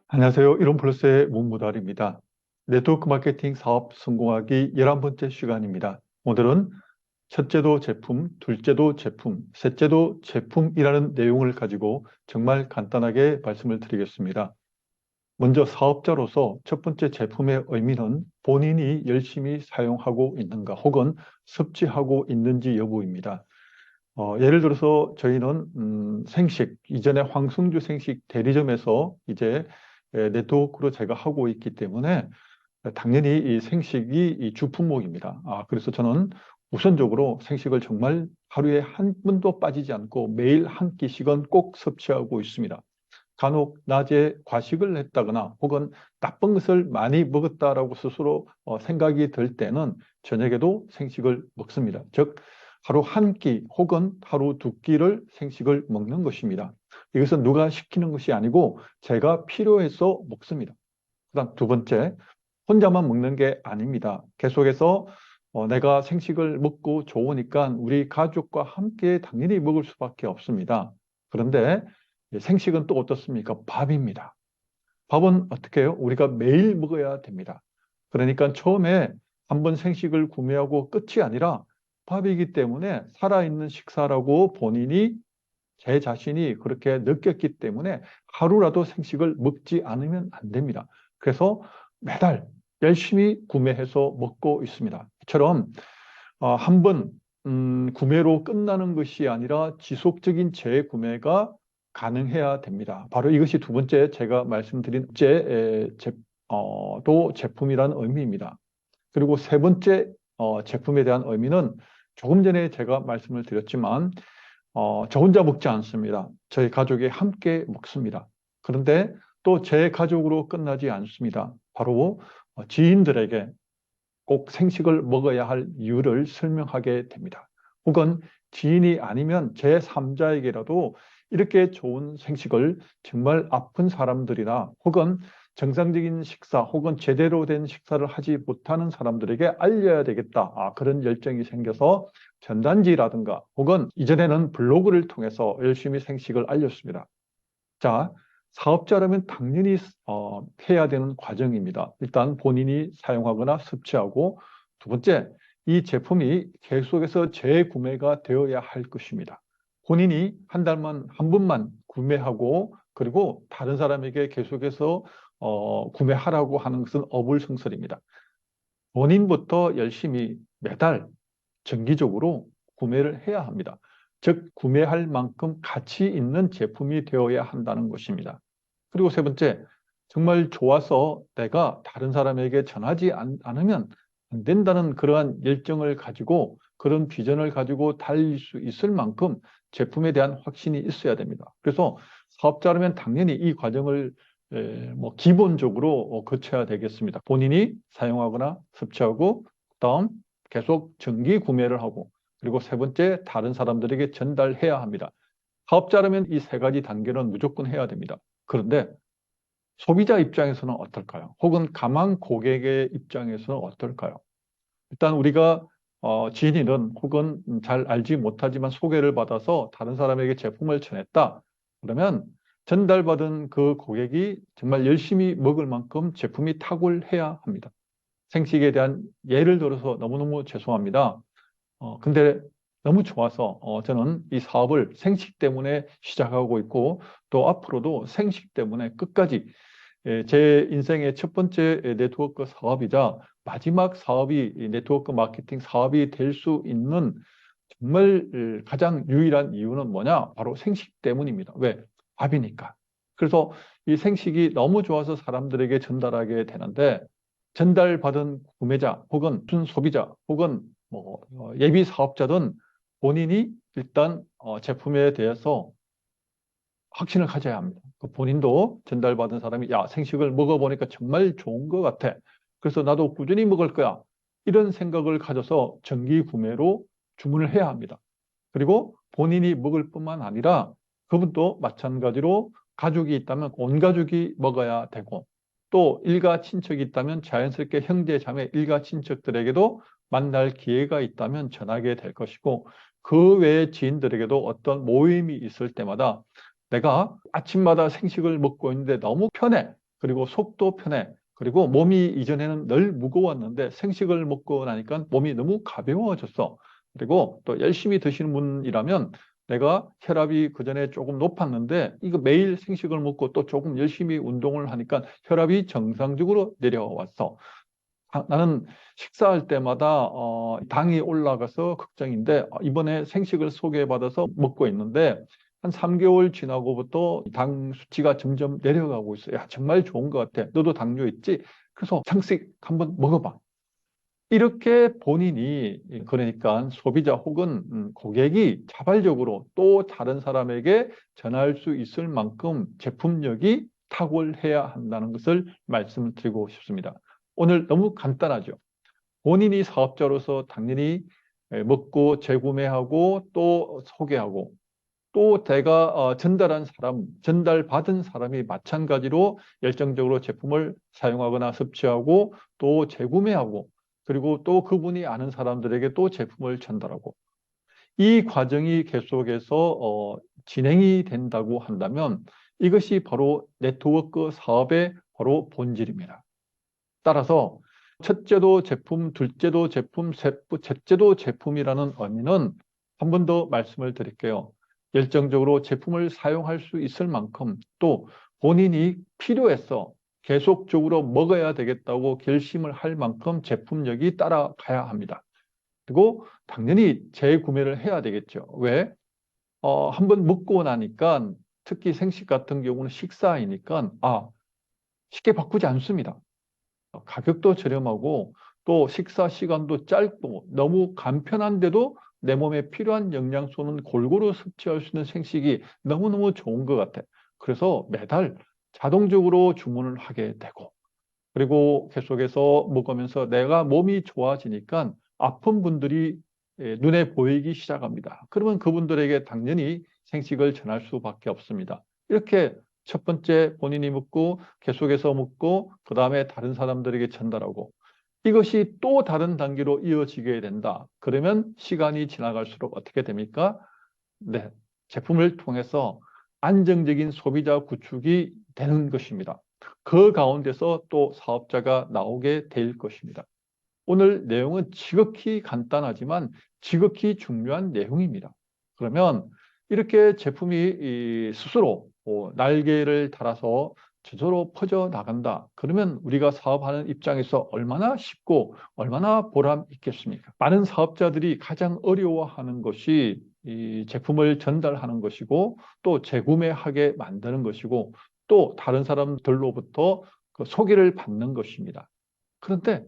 안녕하세요. 이론플러스의 문무달입니다. 네트워크 마케팅 사업 성공하기 11번째 시간입니다. 오늘은 첫째도 제품, 둘째도 제품, 셋째도 제품이라는 내용을 가지고 정말 간단하게 말씀을 드리겠습니다. 먼저 사업자로서 첫 번째 제품의 의미는 본인이 열심히 사용하고 있는가 혹은 섭취하고 있는지 여부입니다. 예를 들어서 저희는 생식, 이전에 황승주 생식 대리점에서 이제 네트워크로 제가 하고 있기 때문에 당연히 이 생식이 이 주품목입니다. 그래서 저는 우선적으로 생식을 정말 하루에 한 번도 빠지지 않고 매일 한 끼씩은 꼭 섭취하고 있습니다. 간혹 낮에 과식을 했다거나 혹은 나쁜 것을 많이 먹었다라고 스스로 생각이 들 때는 저녁에도 생식을 먹습니다. 즉 하루 한 끼 혹은 하루 두 끼를 생식을 먹는 것입니다. 이것은 누가 시키는 것이 아니고 제가 필요해서 먹습니다. 그다음 두 번째, 혼자만 먹는 게 아닙니다. 계속해서 내가 생식을 먹고 좋으니까 우리 가족과 함께 당연히 먹을 수밖에 없습니다. 그런데 생식은 또 어떻습니까? 밥입니다. 밥은 어떻게 해요? 우리가 매일 먹어야 됩니다. 그러니까 처음에 한번 생식을 구매하고 끝이 아니라 밥이기 때문에 살아있는 식사라고 본인이 제 자신이 그렇게 느꼈기 때문에 하루라도 생식을 먹지 않으면 안 됩니다. 그래서 매달 열심히 구매해서 먹고 있습니다. 이처럼 한번 구매로 끝나는 것이 아니라 지속적인 재구매가 가능해야 됩니다. 바로 이것이 두 번째 제가 말씀드린 또 제품이라는 의미입니다. 그리고 세 번째 제품에 대한 의미는 조금 전에 제가 말씀을 드렸지만 저 혼자 먹지 않습니다. 저희 가족이 함께 먹습니다. 그런데 또 제 가족으로 끝나지 않습니다. 바로 지인들에게 꼭 생식을 먹어야 할 이유를 설명하게 됩니다. 혹은 지인이 아니면 제3자에게라도 이렇게 좋은 생식을 정말 아픈 사람들이나 혹은 정상적인 식사 혹은 제대로 된 식사를 하지 못하는 사람들에게 알려야 되겠다. 그런 열정이 생겨서 전단지라든가 혹은 이전에는 블로그를 통해서 열심히 생식을 알렸습니다. 자, 사업자라면 당연히 해야 되는 과정입니다. 일단 본인이 사용하거나 섭취하고 두 번째, 이 제품이 계속해서 재구매가 되어야 할 것입니다. 본인이 한 달만 한 번만 구매하고 그리고 다른 사람에게 계속해서 구매하라고 하는 것은 어불성설입니다. 본인부터 열심히 매달 정기적으로 구매를 해야 합니다. 즉, 구매할 만큼 가치 있는 제품이 되어야 한다는 것입니다. 그리고 세 번째, 정말 좋아서 내가 다른 사람에게 전하지 않으면 안 된다는 그러한 열정을 가지고 그런 비전을 가지고 달릴 수 있을 만큼 제품에 대한 확신이 있어야 됩니다. 그래서 사업자라면 당연히 이 과정을 기본적으로 거쳐야 되겠습니다. 본인이 사용하거나 섭취하고 그다음 계속 정기 구매를 하고 그리고 세 번째 다른 사람들에게 전달해야 합니다. 사업자라면 이 세 가지 단계는 무조건 해야 됩니다. 그런데 소비자 입장에서는 어떨까요? 혹은 가망 고객의 입장에서는 어떨까요? 일단 우리가 지인이든 혹은 잘 알지 못하지만 소개를 받아서 다른 사람에게 제품을 전했다. 그러면 전달받은 그 고객이 정말 열심히 먹을 만큼 제품이 탁월해야 합니다. 생식에 대한 예를 들어서 너무너무 죄송합니다. 근데 너무 좋아서 저는 이 사업을 생식 때문에 시작하고 있고 또 앞으로도 생식 때문에 끝까지 제 인생의 첫 번째 네트워크 사업이자 마지막 사업이 이 네트워크 마케팅 사업이 될 수 있는 정말 가장 유일한 이유는 뭐냐? 바로 생식 때문입니다. 왜? 밥이니까. 그래서 이 생식이 너무 좋아서 사람들에게 전달하게 되는데 전달받은 구매자 혹은 순소비자 혹은 예비 사업자든 본인이 일단 제품에 대해서 확신을 가져야 합니다. 그 본인도 전달받은 사람이 야, 생식을 먹어보니까 정말 좋은 것 같아. 그래서 나도 꾸준히 먹을 거야. 이런 생각을 가져서 정기 구매로 주문을 해야 합니다. 그리고 본인이 먹을 뿐만 아니라 그분도 마찬가지로 가족이 있다면 온 가족이 먹어야 되고 또 일가 친척이 있다면 자연스럽게 형제, 자매, 일가 친척들에게도 만날 기회가 있다면 전하게 될 것이고 그 외의 지인들에게도 어떤 모임이 있을 때마다 내가 아침마다 생식을 먹고 있는데 너무 편해. 그리고 속도 편해. 그리고 몸이 이전에는 늘 무거웠는데 생식을 먹고 나니까 몸이 너무 가벼워졌어. 그리고 또 열심히 드시는 분이라면 내가 혈압이 그전에 조금 높았는데 이거 매일 생식을 먹고 또 조금 열심히 운동을 하니까 혈압이 정상적으로 내려왔어. 나는 식사할 때마다 당이 올라가서 걱정인데 이번에 생식을 소개받아서 먹고 있는데 한 3개월 지나고부터 당 수치가 점점 내려가고 있어요. 야, 정말 좋은 것 같아. 너도 당뇨 있지? 그래서 생식 한번 먹어봐. 이렇게 본인이 그러니까 소비자 혹은 고객이 자발적으로 또 다른 사람에게 전할 수 있을 만큼 제품력이 탁월해야 한다는 것을 말씀드리고 싶습니다. 오늘 너무 간단하죠. 본인이 사업자로서 당연히 먹고 재구매하고 또 소개하고 또 내가 전달한 사람, 전달받은 사람이 마찬가지로 열정적으로 제품을 사용하거나 섭취하고 또 재구매하고 그리고 또 그분이 아는 사람들에게 또 제품을 전달하고 이 과정이 계속해서 진행이 된다고 한다면 이것이 바로 네트워크 사업의 바로 본질입니다. 따라서 첫째도 제품, 둘째도 제품, 셋째도 제품이라는 의미는 한 번 더 말씀을 드릴게요. 열정적으로 제품을 사용할 수 있을 만큼 또 본인이 필요해서 계속적으로 먹어야 되겠다고 결심을 할 만큼 제품력이 따라가야 합니다. 그리고 당연히 재구매를 해야 되겠죠. 왜? 한번 먹고 나니까 특히 생식 같은 경우는 식사이니까 쉽게 바꾸지 않습니다. 가격도 저렴하고 또 식사 시간도 짧고 너무 간편한데도 내 몸에 필요한 영양소는 골고루 섭취할 수 있는 생식이 너무너무 좋은 것 같아. 그래서 매달 자동적으로 주문을 하게 되고 그리고 계속해서 먹으면서 내가 몸이 좋아지니까 아픈 분들이 눈에 보이기 시작합니다. 그러면 그분들에게 당연히 생식을 전할 수밖에 없습니다. 이렇게 첫 번째 본인이 먹고 계속해서 먹고 그 다음에 다른 사람들에게 전달하고 이것이 또 다른 단계로 이어지게 된다. 그러면 시간이 지나갈수록 어떻게 됩니까? 네, 제품을 통해서 안정적인 소비자 구축이 되는 것입니다. 그 가운데서 또 사업자가 나오게 될 것입니다. 오늘 내용은 지극히 간단하지만 지극히 중요한 내용입니다. 그러면 이렇게 제품이 스스로 날개를 달아서 저절로 퍼져 나간다. 그러면 우리가 사업하는 입장에서 얼마나 쉽고 얼마나 보람 있겠습니까? 많은 사업자들이 가장 어려워하는 것이 이 제품을 전달하는 것이고 또 재구매하게 만드는 것이고 또 다른 사람들로부터 그 소개를 받는 것입니다. 그런데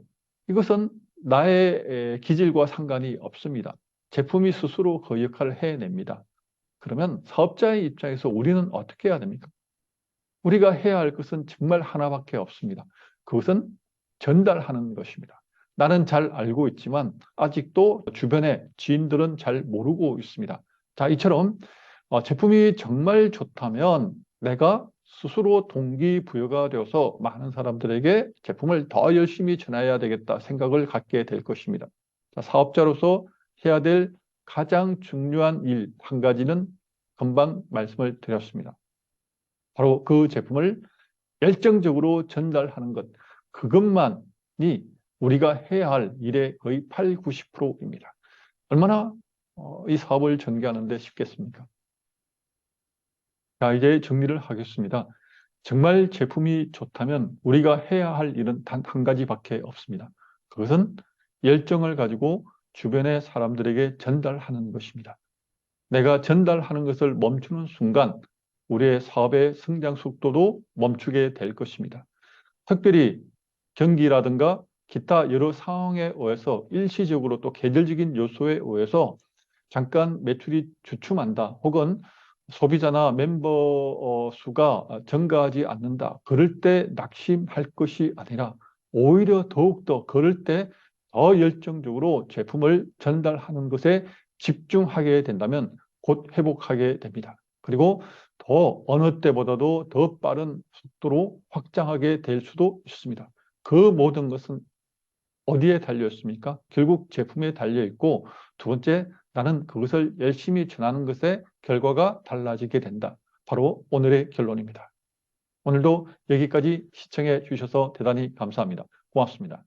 이것은 나의 기질과 상관이 없습니다. 제품이 스스로 그 역할을 해냅니다. 그러면 사업자의 입장에서 우리는 어떻게 해야 됩니까? 우리가 해야 할 것은 정말 하나밖에 없습니다. 그것은 전달하는 것입니다. 나는 잘 알고 있지만 아직도 주변의 지인들은 잘 모르고 있습니다. 자, 이처럼 제품이 정말 좋다면 내가 스스로 동기부여가 되어서 많은 사람들에게 제품을 더 열심히 전해야 되겠다 생각을 갖게 될 것입니다. 자, 사업자로서 해야 될 가장 중요한 일 한 가지는 금방 말씀을 드렸습니다. 바로 그 제품을 열정적으로 전달하는 것. 그것만이 우리가 해야 할 일의 거의 8, 90%입니다. 얼마나 이 사업을 전개하는데 쉽겠습니까? 자, 이제 정리를 하겠습니다. 정말 제품이 좋다면 우리가 해야 할 일은 단 한 가지밖에 없습니다. 그것은 열정을 가지고 주변의 사람들에게 전달하는 것입니다. 내가 전달하는 것을 멈추는 순간 우리의 사업의 성장 속도도 멈추게 될 것입니다. 특별히 경기라든가 기타 여러 상황에 의해서 일시적으로 또 계절적인 요소에 의해서 잠깐 매출이 주춤한다 혹은 소비자나 멤버 수가 증가하지 않는다. 그럴 때 낙심할 것이 아니라 오히려 더욱더 그럴 때 더 열정적으로 제품을 전달하는 것에 집중하게 된다면 곧 회복하게 됩니다. 그리고 더 어느 때보다도 더 빠른 속도로 확장하게 될 수도 있습니다. 그 모든 것은 어디에 달려 있습니까? 결국 제품에 달려 있고 두 번째, 나는 그것을 열심히 전하는 것에 결과가 달라지게 된다. 바로 오늘의 결론입니다. 오늘도 여기까지 시청해 주셔서 대단히 감사합니다. 고맙습니다.